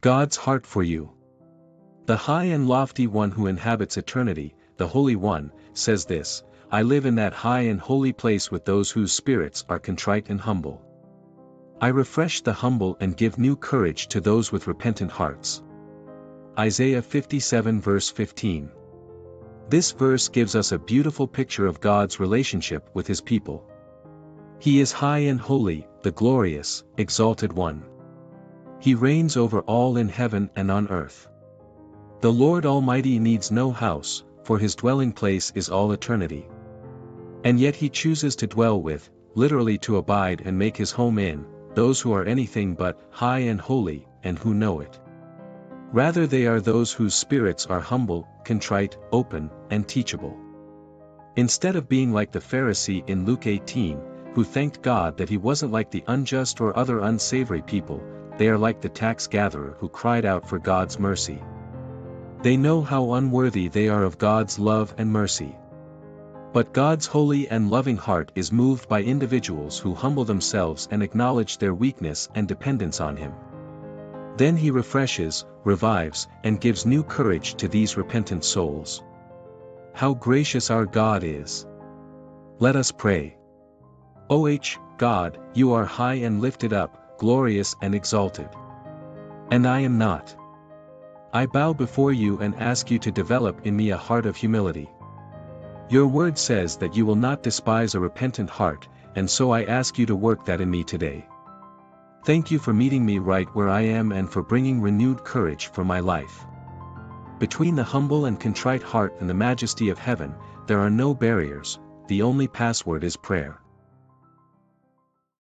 God's heart for you. The high and lofty one who inhabits eternity, the Holy One, says this, I live in that high and holy place with those whose spirits are contrite and humble. I refresh the humble and give new courage to those with repentant hearts. Isaiah 57 verse 15. This verse gives us a beautiful picture of God's relationship with his people. He is high and holy, the glorious, exalted one. He reigns over all in heaven and on earth. The Lord Almighty needs no house, for his dwelling place is all eternity. And yet he chooses to dwell with, literally to abide and make his home in, those who are anything but high and holy, and who know it. Rather they are those whose spirits are humble, contrite, open, and teachable. Instead of being like the Pharisee in Luke 18, who thanked God that he wasn't like the unjust or other unsavory people, they are like the tax gatherer who cried out for God's mercy. They know how unworthy they are of God's love and mercy. But God's holy and loving heart is moved by individuals who humble themselves and acknowledge their weakness and dependence on him. Then he refreshes, revives, and gives new courage to these repentant souls. How gracious our God is! Let us pray. O God, you are high and lifted up, glorious and exalted. And I am not. I bow before you and ask you to develop in me a heart of humility. Your word says that you will not despise a repentant heart, and so I ask you to work that in me today. Thank you for meeting me right where I am and for bringing renewed courage for my life. Between the humble and contrite heart and the majesty of heaven, there are no barriers, the only password is prayer.